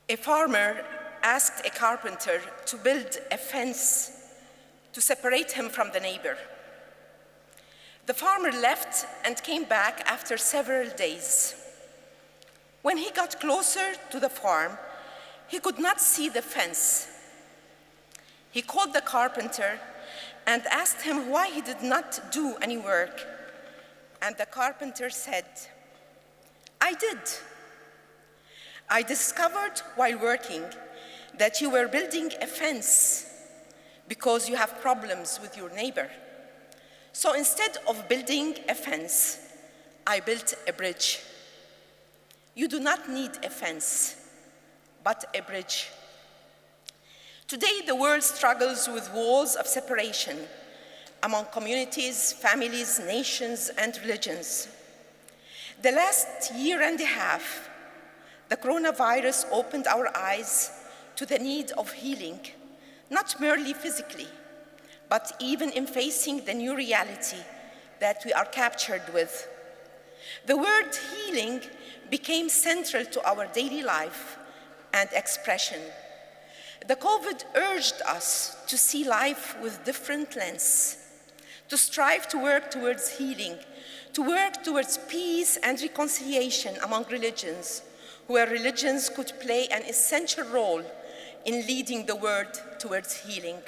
A farmer asked a carpenter to build a fence to separate him from the neighbor. The farmer left and came back after several days. When he got closer to the farm, he could not see the fence. He called the carpenter and asked him why he did not do any work. And the carpenter said, "I did. I discovered while working that you were building a fence because you have problems with your neighbor. So instead of building a fence, I built a bridge. You do not need a fence, but a bridge." Today, the world struggles with walls of separation among communities, families, nations, and religions. The last year and a half, the coronavirus opened our eyes to the need of healing, not merely physically, but even in facing the new reality that we are captured with. The word healing became central to our daily life and expression. The COVID urged us to see life with different lens, to strive to work towards healing, to work towards peace and reconciliation among religions, where religions could play an essential role in leading the world towards healing.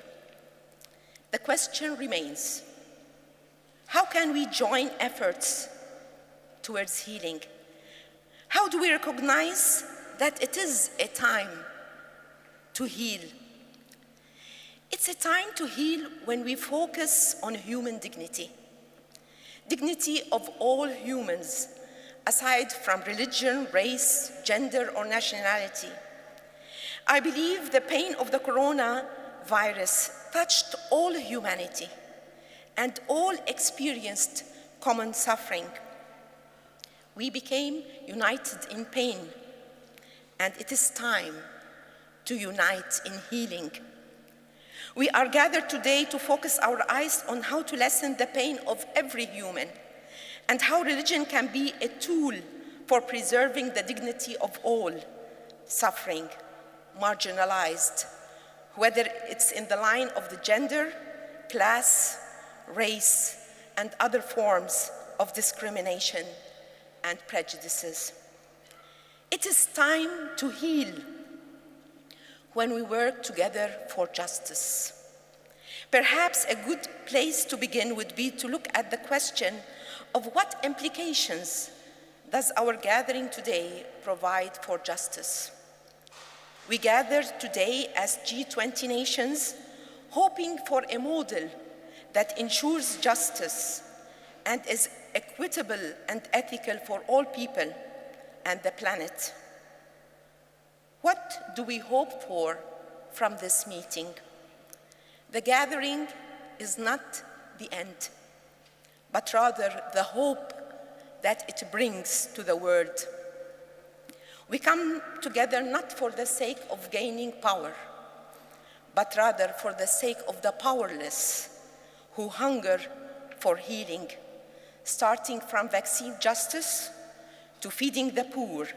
The question remains, how can we join efforts towards healing? How do we recognize that it is a time to heal? It's a time to heal when we focus on human dignity, dignity of all humans, aside from religion, race, gender, or nationality. I believe the pain of the coronavirus touched all humanity, and all experienced common suffering. We became united in pain, and it is time to unite in healing. We are gathered today to focus our eyes on how to lessen the pain of every human, and how religion can be a tool for preserving the dignity of all suffering, marginalized, whether it's in the line of the gender, class, race, and other forms of discrimination and prejudices. It is time to heal when we work together for justice. Perhaps a good place to begin would be to look at the question of what implications does our gathering today provide for justice. We gather today as G20 nations, hoping for a model that ensures justice and is equitable and ethical for all people and the planet. What do we hope for from this meeting? The gathering is not the end, but rather the hope that it brings to the world. We come together not for the sake of gaining power, but rather for the sake of the powerless who hunger for healing, starting from vaccine justice to feeding the poor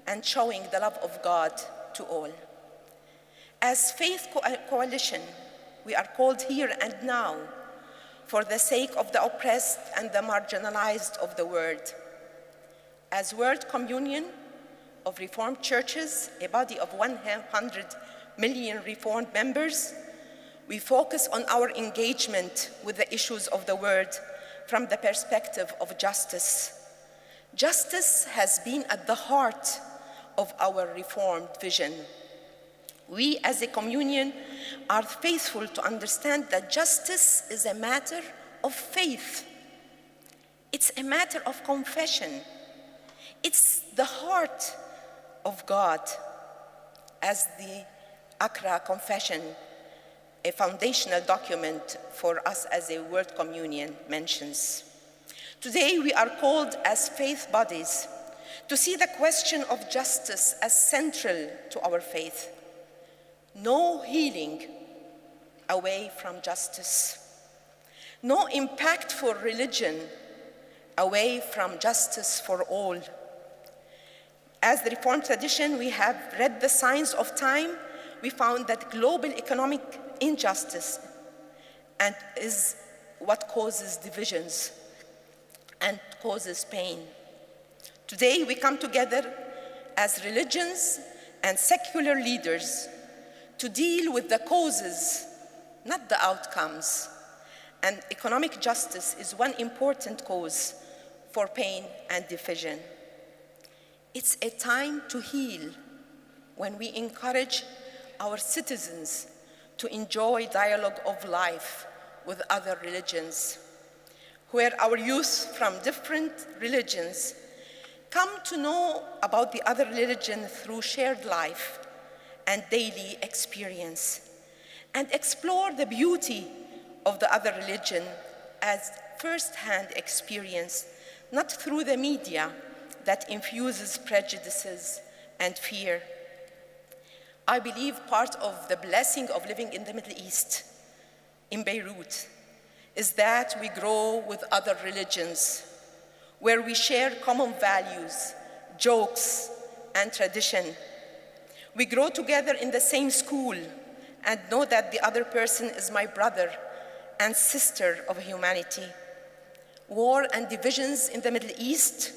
and showing the love of God to all. As Faith Coalition, we are called here and now for the sake of the oppressed and the marginalized of the world. As World Communion of Reformed Churches, a body of 100 million Reformed members, we focus on our engagement with the issues of the world from the perspective of justice. Justice has been at the heart of our Reformed vision. We as a communion are faithful to understand that justice is a matter of faith. It's a matter of confession. It's the heart of God, as the Accra Confession, a foundational document for us as a World Communion, mentions. Today we are called as faith bodies to see the question of justice as central to our faith. No healing away from justice. No impact for religion away from justice for all. As the Reformed tradition, we have read the signs of time. We found that global economic injustice is what causes divisions and causes pain. Today, we come together as religions and secular leaders to deal with the causes, not the outcomes. And economic justice is one important cause for pain and division. It's a time to heal when we encourage our citizens to enjoy dialogue of life with other religions, where our youth from different religions come to know about the other religion through shared life and daily experience, and explore the beauty of the other religion as first-hand experience, not through the media that infuses prejudices and fear. I believe part of the blessing of living in the Middle East, in Beirut, is that we grow with other religions, where we share common values, jokes, and tradition. We grow together in the same school and know that the other person is my brother and sister of humanity. War and divisions in the Middle East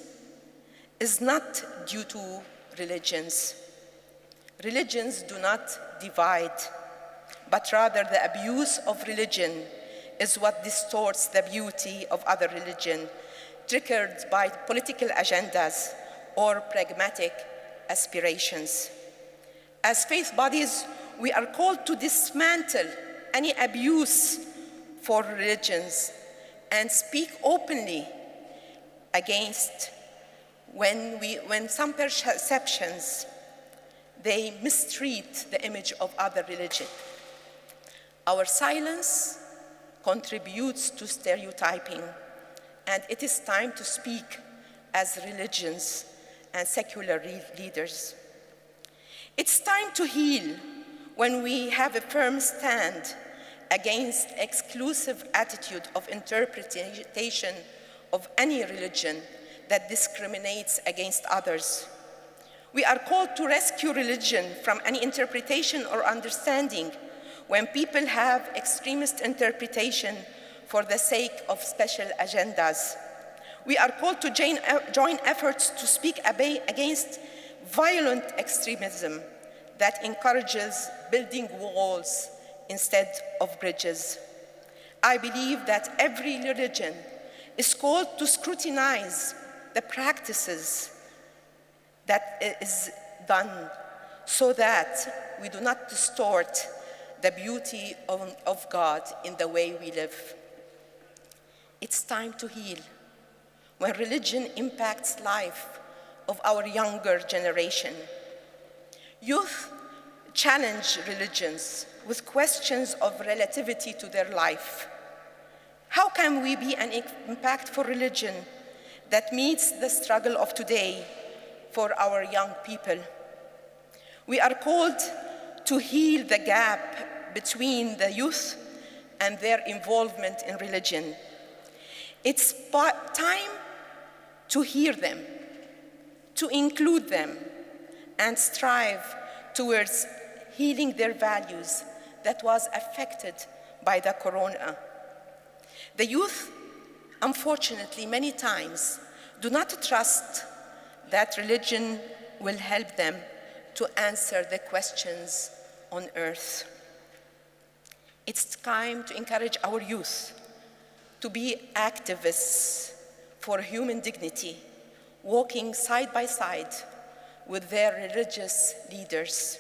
is not due to religions. Religions do not divide, but rather the abuse of religion is what distorts the beauty of other religion, triggered by political agendas or pragmatic aspirations. As faith bodies, we are called to dismantle any abuse for religions and speak openly against when some perceptions they mistreat the image of other religion. Our silence contributes to stereotyping, and it is time to speak as religions and secular leaders. It's time to heal when we have a firm stand against exclusive attitude of interpretation of any religion that discriminates against others. We are called to rescue religion from any interpretation or understanding when people have extremist interpretation for the sake of special agendas. We are called to join efforts to speak against violent extremism that encourages building walls instead of bridges. I believe that every religion is called to scrutinize the practices that is done so that we do not distort the beauty of God in the way we live. It's time to heal when religion impacts life of our younger generation. Youth challenge religions with questions of relativity to their life. How can we be an impactful religion that meets the struggle of today for our young people? We are called to heal the gap between the youth and their involvement in religion. It's time to hear them, to include them, and strive towards healing their values that was affected by the corona. The youth, unfortunately, many times do not trust that religion will help them to answer the questions on earth. It's time to encourage our youth to be activists for human dignity, walking side by side with their religious leaders.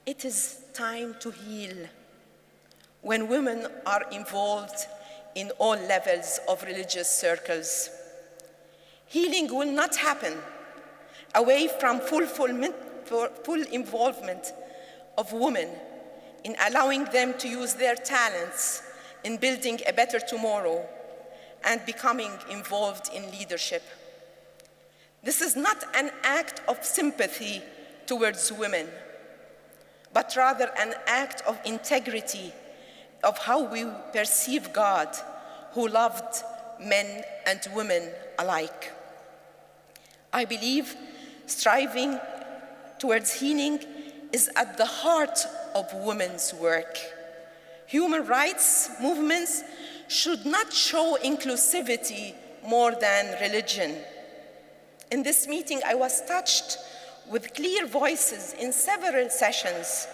It is time to heal when women are involved in all levels of religious circles. Healing will not happen away from full involvement of women in allowing them to use their talents in building a better tomorrow and becoming involved in leadership. This is not an act of sympathy towards women, but rather an act of integrity of how we perceive God, who loved men and women alike. I believe striving towards healing is at the heart of women's work. Human rights movements should not show inclusivity more than religion. In this meeting, I was touched with clear voices in several sessions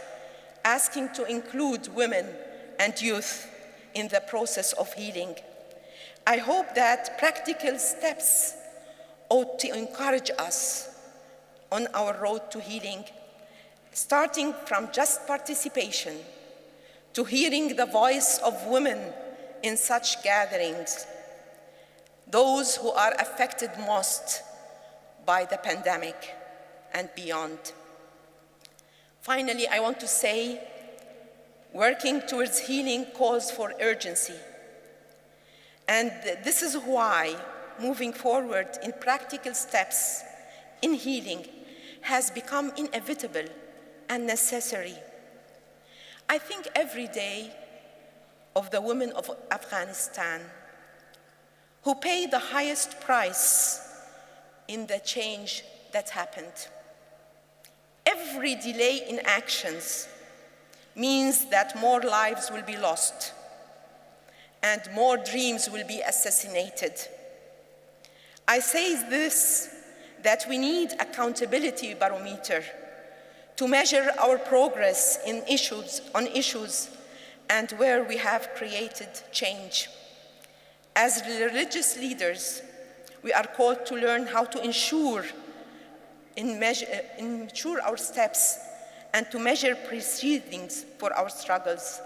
asking to include women and youth in the process of healing. I hope that practical steps ought to encourage us on our road to healing, starting from just participation to hearing the voice of women in such gatherings, those who are affected most by the pandemic and beyond. Finally, I want to say, working towards healing calls for urgency. And this is why moving forward in practical steps in healing has become inevitable and necessary. I think every day of the women of Afghanistan who pay the highest price in the change that happened. Every delay in actions means that more lives will be lost and more dreams will be assassinated. I say this, that we need accountability barometer to measure our progress on issues and where we have created change. As religious leaders, we are called to learn how to ensure our steps and to measure proceedings for our struggles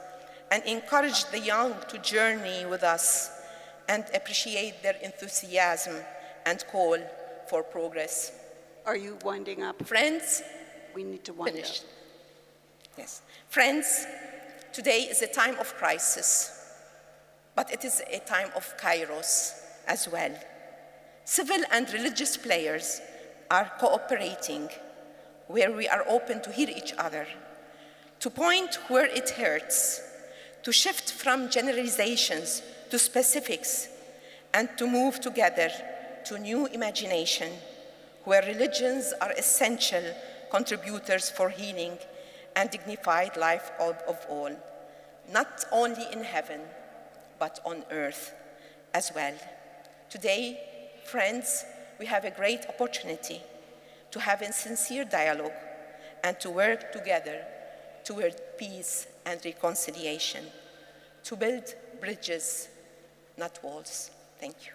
and encourage the young to journey with us and appreciate their enthusiasm and call for progress. Are you winding up? Friends, we need to wind up. Yes. Friends, today is a time of crisis, but it is a time of kairos as well. Civil and religious players are cooperating where we are open to hear each other, to point where it hurts, to shift from generalizations to specifics, and to move together to new imagination, where religions are essential contributors for healing and dignified life of all, not only in heaven, but on earth as well. Today, friends, we have a great opportunity to have a sincere dialogue and to work together toward peace and reconciliation, to build bridges, not walls. Thank you.